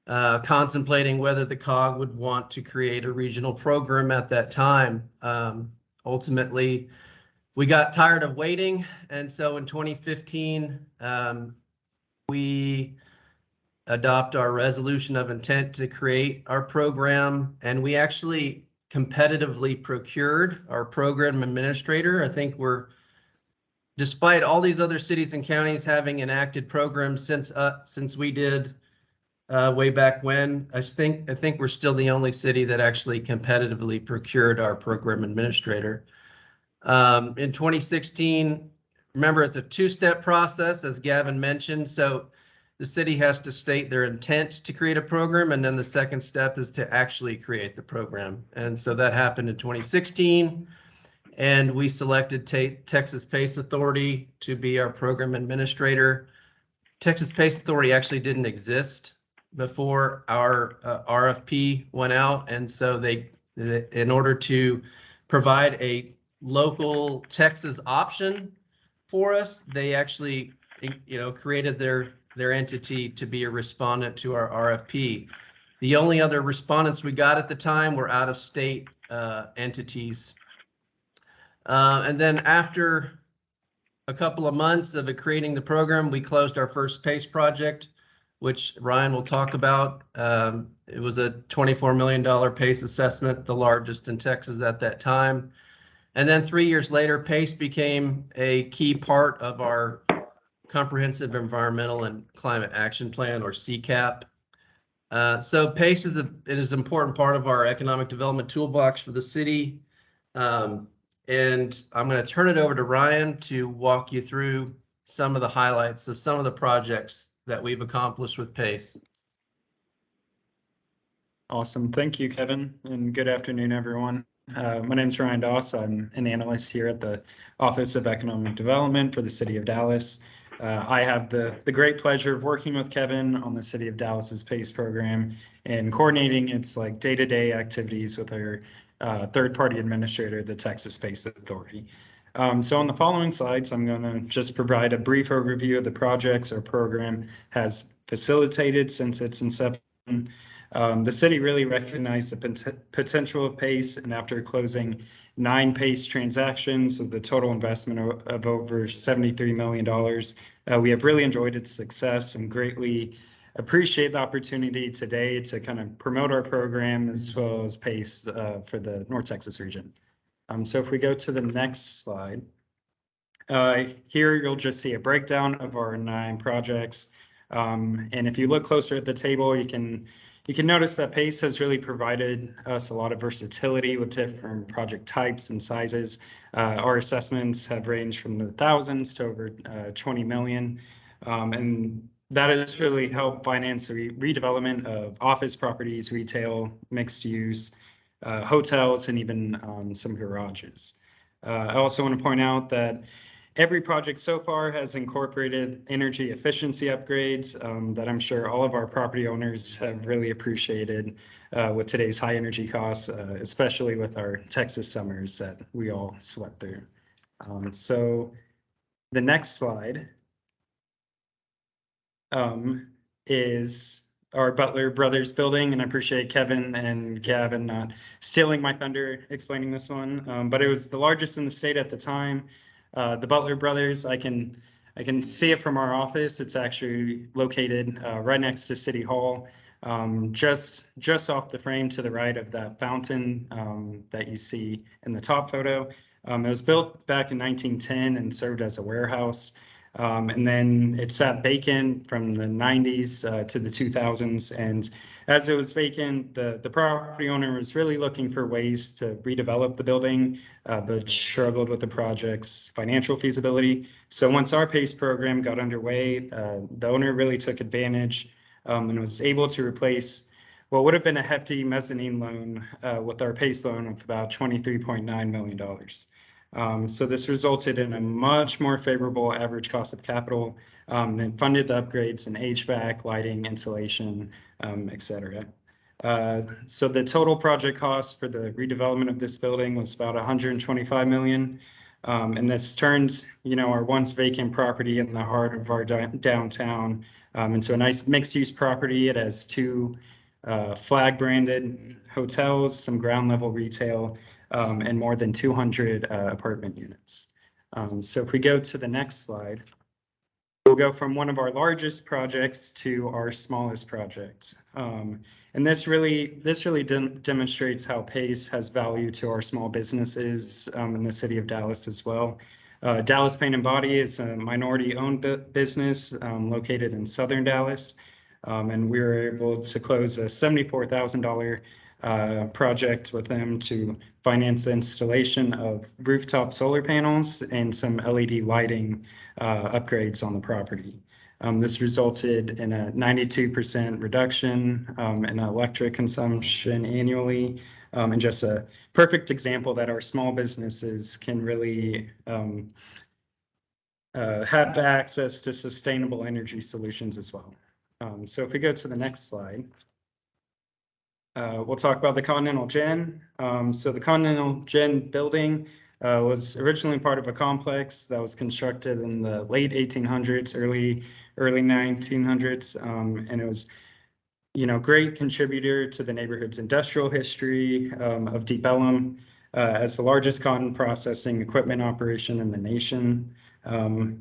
contemplating whether the COG would want to create a regional program at that time. Ultimately, we got tired of waiting, and so in 2015, we adopt our resolution of intent to create our program, and we actually competitively procured our program administrator. I think despite all these other cities and counties having enacted programs since we did way back when, I think we're still the only city that actually competitively procured our program administrator. In 2016, remember, it's a two-step process, as Gavin mentioned. So the city has to state their intent to create a program, and then the second step is to actually create the program. And so that happened in 2016, and we selected Texas PACE Authority to be our program administrator. Texas PACE Authority actually didn't exist before our RFP went out, and so in order to provide a local Texas option for us, they actually, created their entity to be a respondent to our RFP. The only other respondents we got at the time were out-of-state entities. And then after a couple of months of creating the program, we closed our first PACE project, which Ryan will talk about. It was a $24 million PACE assessment, the largest in Texas at that time. And then 3 years later, PACE became a key part of our Comprehensive Environmental and Climate Action Plan, or CCAP. So PACE is an important part of our economic development toolbox for the city. And I'm going to turn it over to Ryan to walk you through some of the highlights of some of the projects that we've accomplished with PACE. Awesome. Thank you, Kevin, and good afternoon, everyone. My name is Ryan Doss. I'm an analyst here at the Office of Economic Development for the City of Dallas. I have the great pleasure of working with Kevin on the City of Dallas's PACE program and coordinating its like day-to-day activities with our third-party administrator, the Texas Space Authority. So on the following slides, I'm going to just provide a brief overview of the projects our program has facilitated since its inception. The city really recognized the potential of PACE, and after closing 9 PACE transactions with a total investment of over $73 million, we have really enjoyed its success and greatly appreciate the opportunity today to kind of promote our program as well as PACE for the North Texas region. So if we go to the next slide, here you'll just see a breakdown of our 9 projects. And if you look closer at the table, you can notice that PACE has really provided us a lot of versatility with different project types and sizes. Our assessments have ranged from the thousands to over 20 million. And that has really helped finance the redevelopment of office properties, retail, mixed use, hotels, and even some garages. I also want to point out that every project so far has incorporated energy efficiency upgrades that I'm sure all of our property owners have really appreciated with today's high energy costs, especially with our Texas summers that we all sweat through. So the next slide is our Butler Brothers building, and I appreciate Kevin and Gavin not stealing my thunder explaining this one, but it was the largest in the state at the time. The Butler Brothers, I can see it from our office. It's actually located right next to City Hall, just off the frame to the right of that fountain that you see in the top photo. It was built back in 1910 and served as a warehouse. And then it sat vacant from the 90s to the 2000s. And as it was vacant, the property owner was really looking for ways to redevelop the building, but struggled with the project's financial feasibility. So once our PACE program got underway, the owner really took advantage and was able to replace what would have been a hefty mezzanine loan with our PACE loan of about $23.9 million. So this resulted in a much more favorable average cost of capital and funded the upgrades in HVAC, lighting, insulation, et cetera. So the total project cost for the redevelopment of this building was about $125 million. And this turns, our once vacant property in the heart of our downtown into a nice mixed-use property. It has 2 flag-branded hotels, some ground-level retail, and more than 200 apartment units. So if we go to the next slide, we'll go from one of our largest projects to our smallest project. And this really demonstrates how PACE has value to our small businesses in the city of Dallas as well. Dallas Paint and Body is a minority-owned business located in southern Dallas. And we were able to close a $74,000 project with them to finance the installation of rooftop solar panels and some LED lighting upgrades on the property. This resulted in a 92% reduction in electric consumption annually, and just a perfect example that our small businesses can really have access to sustainable energy solutions as well. So if we go to the next slide, we'll talk about the Continental Gen. So the Continental Gen Building was originally part of a complex that was constructed in the late 1800s, early 1900s, and it was, great contributor to the neighborhood's industrial history of Deep Ellum as the largest cotton processing equipment operation in the nation.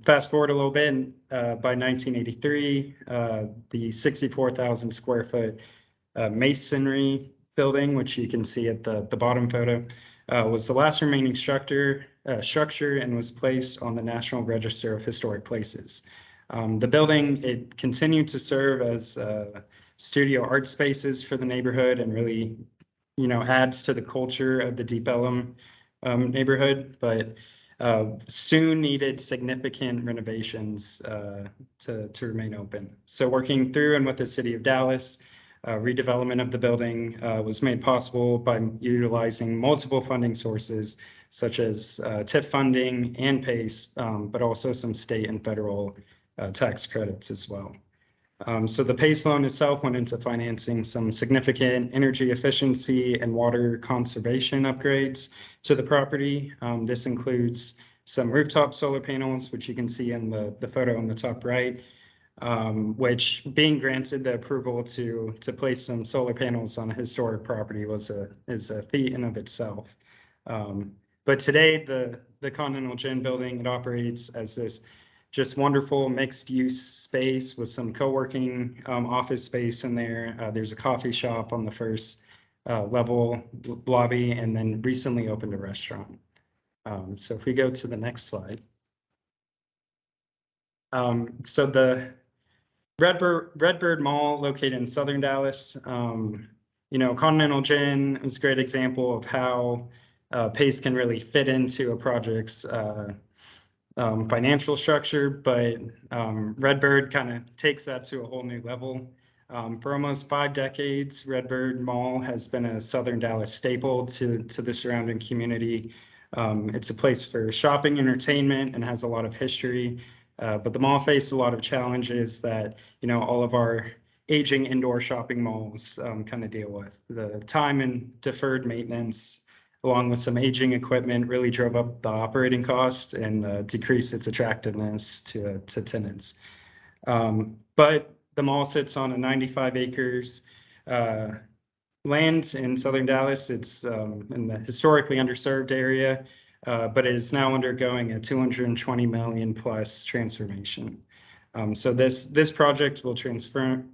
Fast forward a little bit, by 1983, the 64,000 square foot masonry building, which you can see at the bottom photo, was the last remaining structure and was placed on the National Register of Historic Places. The building, it continued to serve as studio art spaces for the neighborhood and really, adds to the culture of the Deep Ellum neighborhood, but soon needed significant renovations to remain open. So working through and with the city of Dallas, redevelopment of the building was made possible by utilizing multiple funding sources, such as TIF funding and PACE, but also some state and federal tax credits as well. So the PACE loan itself went into financing some significant energy efficiency and water conservation upgrades to the property. This includes some rooftop solar panels, which you can see in the photo on the top right, which being granted the approval to place some solar panels on a historic property is a feat in of itself. But today the Continental Gen Building, it operates as this just wonderful mixed use space with some co-working office space in there. There's a coffee shop on the first level lobby, and then recently opened a restaurant. So if we go to the next slide. So the Redbird Mall, located in southern Dallas, you know, Continental Gen is a great example of how PACE can really fit into a project's financial structure, but Redbird kind of takes that to a whole new level. For almost 5 decades, Redbird Mall has been a southern Dallas staple to the surrounding community. It's a place for shopping, entertainment, and has a lot of history. But the mall faced a lot of challenges that, you know, all of our aging indoor shopping malls kind of deal with. The time and deferred maintenance, along with some aging equipment, really drove up the operating cost and decreased its attractiveness to tenants. But the mall sits on a 95 acres land in southern Dallas. It's in the historically underserved area, but it is now undergoing a 220 million plus transformation. So this project will transform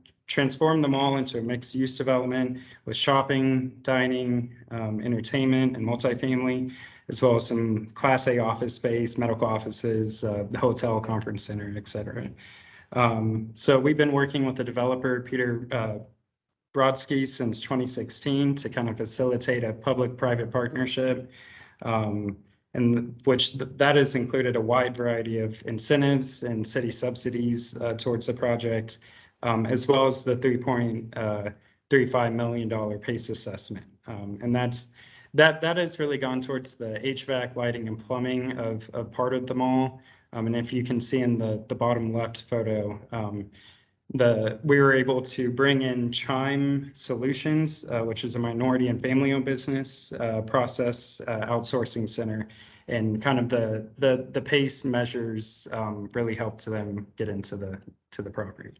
the mall into a mixed use development with shopping, dining, entertainment, and multifamily, as well as some Class A office space, medical offices, the hotel, conference center, et cetera. So we've been working with the developer, Peter Brodsky, since 2016 to kind of facilitate a public-private partnership, and that has included a wide variety of incentives and city subsidies towards the project, as well as the $3.35 million PACE assessment. And that has really gone towards the HVAC, lighting, and plumbing of part of the mall. And if you can see in the bottom left photo, we were able to bring in Chime Solutions, which is a minority and family-owned business process outsourcing center, and kind of the PACE measures really helped them get into the property.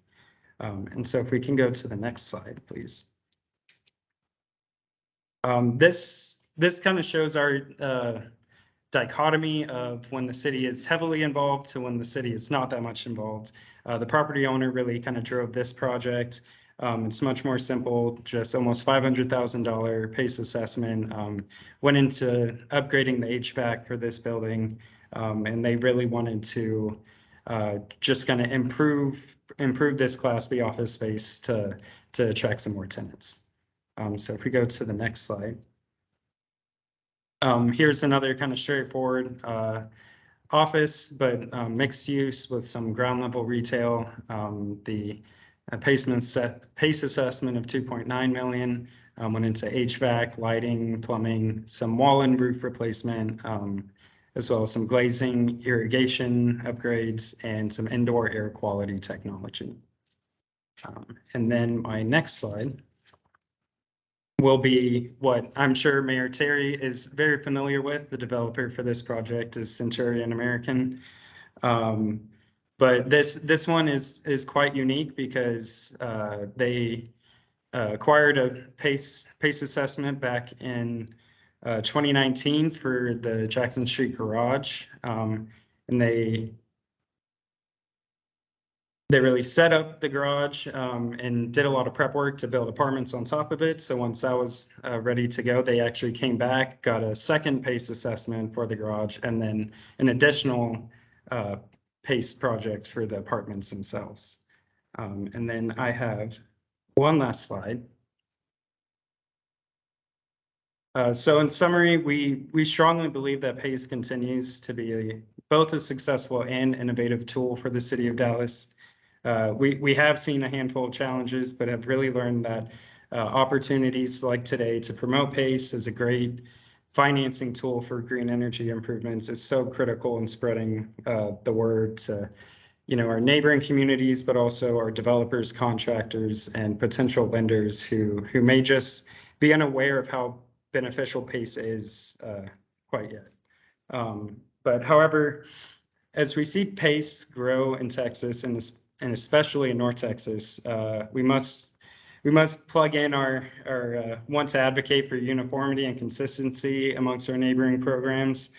And so if we can go to the next slide, please. This kind of shows our dichotomy of when the city is heavily involved to when the city is not that much involved. The property owner really kind of drove this project. It's much more simple, just almost $500,000 PACE assessment, went into upgrading the HVAC for this building, and they really wanted to just kind of improve this Class B office space to attract some more tenants. So if we go to the next slide. Here's another kind of straightforward office, but mixed use with some ground level retail. The PACE assessment of 2.9 million went into HVAC, lighting, plumbing, some wall and roof replacement, as well as some glazing, irrigation upgrades, and some indoor air quality technology. And then my next slide will be what I'm sure Mayor Terry is very familiar with. The developer for this project is Centurion American. But this one is quite unique because they acquired a PACE assessment back in 2019 for the Jackson Street garage, and they really set up the garage and did a lot of prep work to build apartments on top of it. So once that was ready to go, they actually came back, got a second PACE assessment for the garage, and then an additional PACE project for the apartments themselves. And then I have one last slide. So in summary, we strongly believe that PACE continues to be both a successful and innovative tool for the city of Dallas. We have seen a handful of challenges, but have really learned that opportunities like today to promote PACE as a great financing tool for green energy improvements is so critical in spreading the word to our neighboring communities, but also our developers, contractors, and potential lenders who may just be unaware of how beneficial PACE is quite yet. But however, as we see PACE grow in Texas and especially in North Texas, we must plug in our want to advocate for uniformity and consistency amongst our neighboring programs.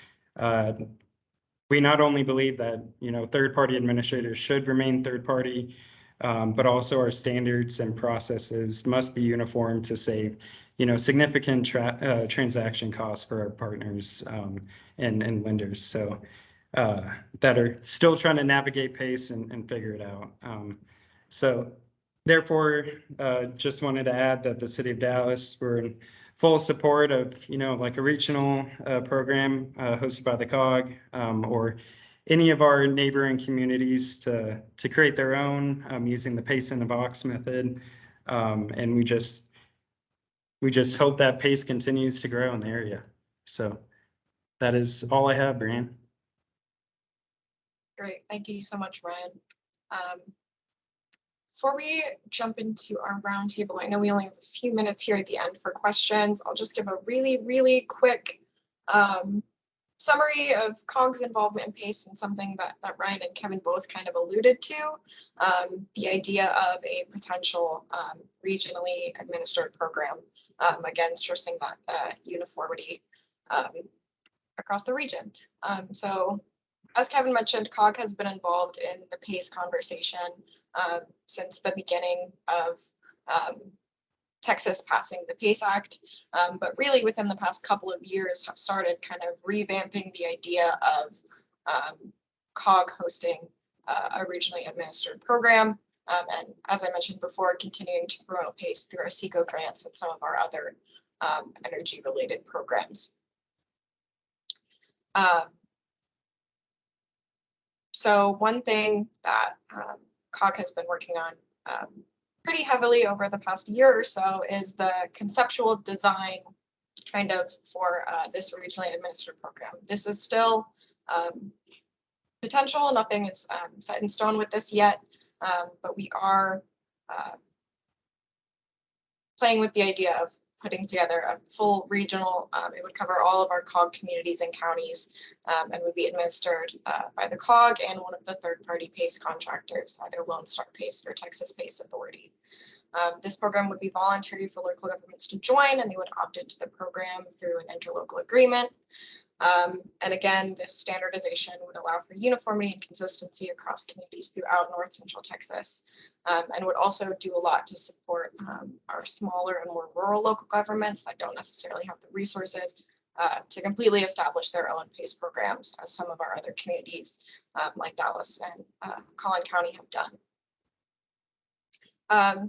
We not only believe that, third-party administrators should remain third-party, but also our standards and processes must be uniform to save, significant transaction costs for our partners and lenders. So that are still trying to navigate PACE and figure it out. So therefore, just wanted to add that the city of Dallas, we're in full support of, like a regional program hosted by the COG or any of our neighboring communities to create their own using the PACE in the box method. And we just hope that PACE continues to grow in the area. So that is all I have, Brian. Great, thank you so much, Ryan. Before we jump into our roundtable, I know we only have a few minutes here at the end for questions. I'll just give a really quick summary of COG's involvement in PACE and something that Ryan and Kevin both kind of alluded to, the idea of a potential regionally administered program, again, stressing that uniformity across the region. So as Kevin mentioned, COG has been involved in the PACE conversation since the beginning of Texas passing the PACE Act, but really within the past couple of years have started kind of revamping the idea of COG hosting a regionally administered program. And as I mentioned before, continuing to promote PACE through our SECO grants and some of our other energy related programs. So one thing that COG has been working on pretty heavily over the past year or so is the conceptual design kind of for this regionally administered program. This is still potential, nothing is set in stone with this yet, but we are playing with the idea of putting together a full regional, it would cover all of our COG communities and counties and would be administered by the COG and one of the third-party PACE contractors, either Lone Star PACE or Texas PACE Authority. This program would be voluntary for local governments to join, and they would opt into the program through an interlocal agreement. And again, this standardization would allow for uniformity and consistency across communities throughout North Central Texas, and would also do a lot to support our smaller and more rural local governments that don't necessarily have the resources to completely establish their own PACE programs, as some of our other communities like Dallas and Colin County have done.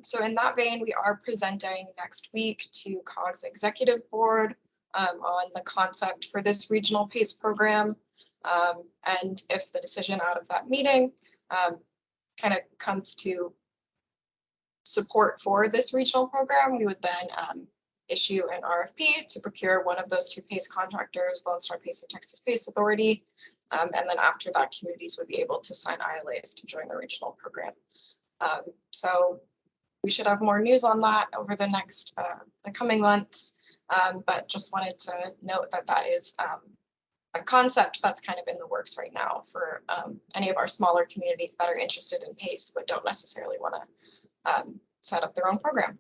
So in that vein, we are presenting next week to COG's executive board on the concept for this regional PACE program. And if the decision out of that meeting kind of comes to support for this regional program, we would then issue an RFP to procure one of those two PACE contractors, Lone Star PACE or Texas PACE Authority. And then after that, communities would be able to sign ILAs to join the regional program. So we should have more news on that over the next, the coming months. But just wanted to note that that is a concept that's kind of in the works right now for any of our smaller communities that are interested in PACE but don't necessarily want to set up their own program.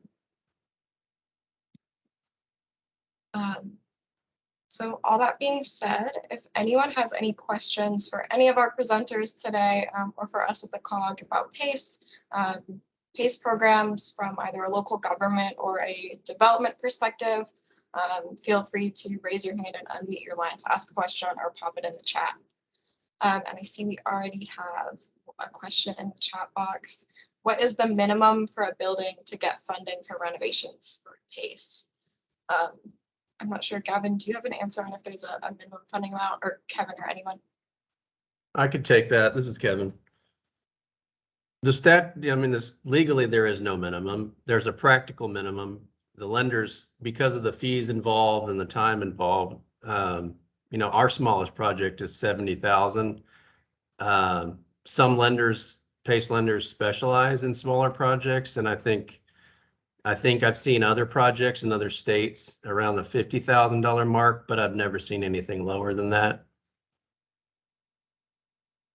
So all that being said, if anyone has any questions for any of our presenters today or for us at the COG about PACE, PACE programs from either a local government or a development perspective, feel free to raise your hand and unmute your line to ask the question or pop it in the chat. And I see we already have a question in the chat box. What is the minimum for a building to get funding for renovations for PACE? I'm not sure, Gavin, do you have an answer on if there's a minimum funding amount, or Kevin or anyone? I could take that. This is Kevin. This legally there is no minimum. There's a practical minimum. The lenders, because of the fees involved and the time involved, our smallest project is $70,000. some lenders, PACE lenders specialize in smaller projects. And I think I've seen other projects in other states around the $50,000 mark, but I've never seen anything lower than that.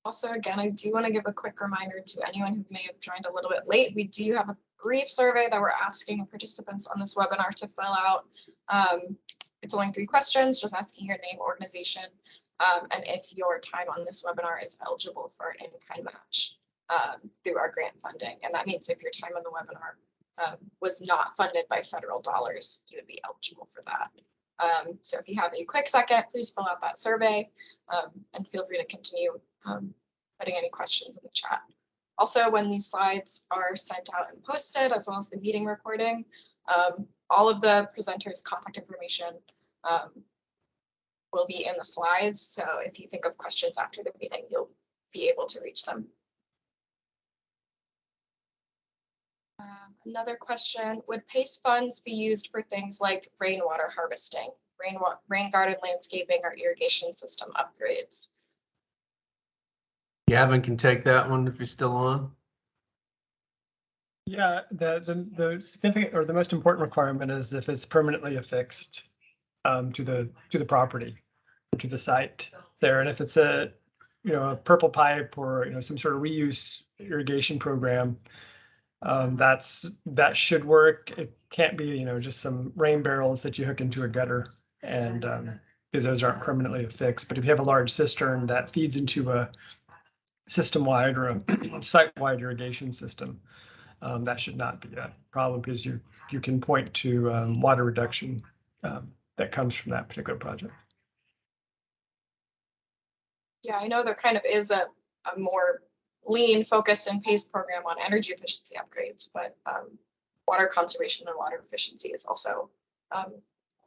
Also, again, I do want to give a quick reminder to anyone who may have joined a little bit late. We do have a brief survey that we're asking participants on this webinar to fill out. It's only 3 questions, just asking your name, organization, and if your time on this webinar is eligible for an in-kind match through our grant funding. And that means if your time on the webinar was not funded by federal dollars, you would be eligible for that. So if you have a quick second, please fill out that survey and feel free to continue putting any questions in the chat. Also, when these slides are sent out and posted, as well as the meeting recording, all of the presenters' contact information will be in the slides. So if you think of questions after the meeting, you'll be able to reach them. Another question, would PACE funds be used for things like rainwater harvesting, rain garden landscaping, or irrigation system upgrades? Gavin can take that one if he's still on. Yeah, the significant or the most important requirement is if it's permanently affixed to the property, to the site there, and if it's a a purple pipe or some sort of reuse irrigation program, that should work. It can't be just some rain barrels that you hook into a gutter, and because those aren't permanently affixed. But if you have a large cistern that feeds into a system-wide or a site-wide irrigation system, that should not be a problem, because you can point to water reduction that comes from that particular project. Yeah, I know there kind of is a more lean focus and PACE program on energy efficiency upgrades, but water conservation and water efficiency is also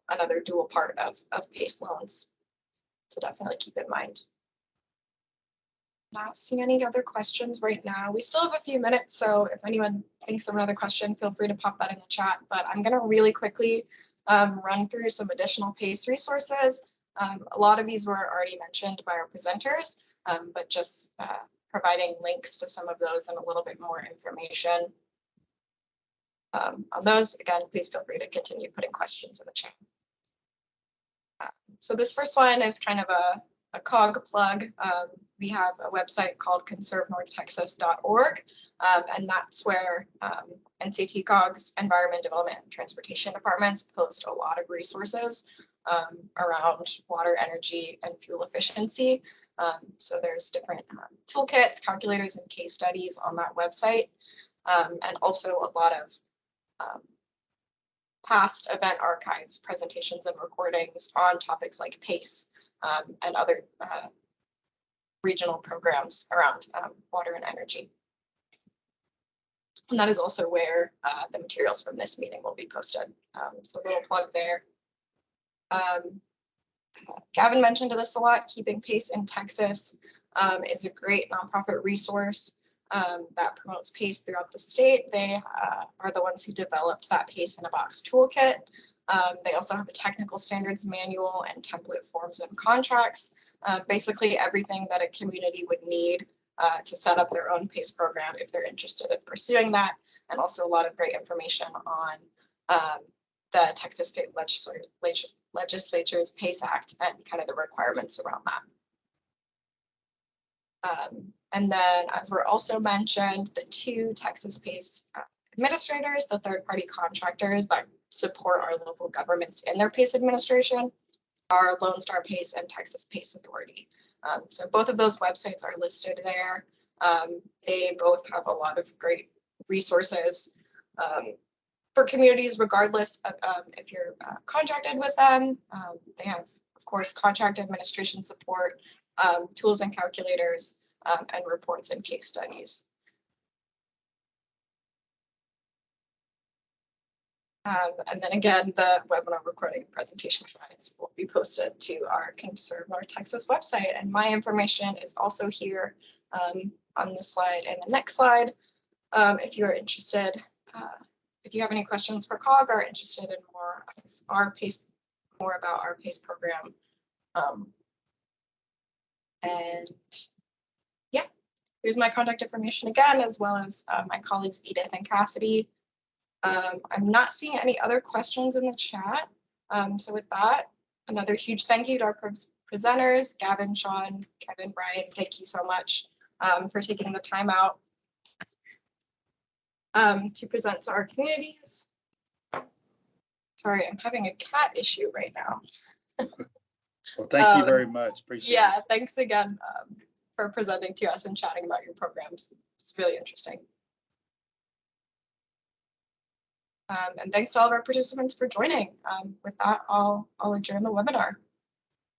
another dual part of PACE loans to definitely keep in mind. Not seeing any other questions right now. We still have a few minutes, so if anyone thinks of another question, feel free to pop that in the chat. But I'm going to really quickly run through some additional PACE resources. A lot of these were already mentioned by our presenters, but just providing links to some of those and a little bit more information on those. Again, please feel free to continue putting questions in the chat. So this first one is kind of a COG plug. We have a website called conservenorthtexas.org, and that's where NCT Cogs, Environment, Development, and Transportation departments post a lot of resources around water, energy, and fuel efficiency. So there's different toolkits, calculators, and case studies on that website, and also a lot of past event archives, presentations, and recordings on topics like PACE and other regional programs around water and energy. And that is also where the materials from this meeting will be posted. So a little plug there. Gavin mentioned this a lot. Keeping PACE in Texas is a great nonprofit resource that promotes PACE throughout the state. They are the ones who developed that PACE in a Box toolkit. They also have a technical standards manual and template forms and contracts. Basically everything that a community would need to set up their own PACE program if they're interested in pursuing that, and also a lot of great information on the Texas State Legislature's PACE Act and kind of the requirements around that. And then, as were also mentioned, the 2 Texas PACE administrators, the third-party contractors that support our local governments in their PACE administration, are Lone Star PACE and Texas PACE Authority. So both of those websites are listed there. They both have a lot of great resources for communities, regardless of if you're contracted with them. They have, of course, contract administration support, tools and calculators, and reports and case studies. And then again, the webinar recording presentation slides will be posted to our Conserve North Texas website. And my information is also here on this slide and the next slide. If you're interested, if you have any questions for COG or interested in more of our PACE, more about our PACE program. And yeah, here's my contact information again, as well as my colleagues Edith and Cassidy. I'm not seeing any other questions in the chat. So with that, another huge thank you to our presenters, Gavin, Sean, Kevin, Brian. Thank you so much for taking the time out to present to our communities. Sorry, I'm having a cat issue right now. Well, thank you very much. Appreciate it. Yeah, thanks again for presenting to us and chatting about your programs. It's really interesting. And thanks to all of our participants for joining. With that, I'll adjourn the webinar.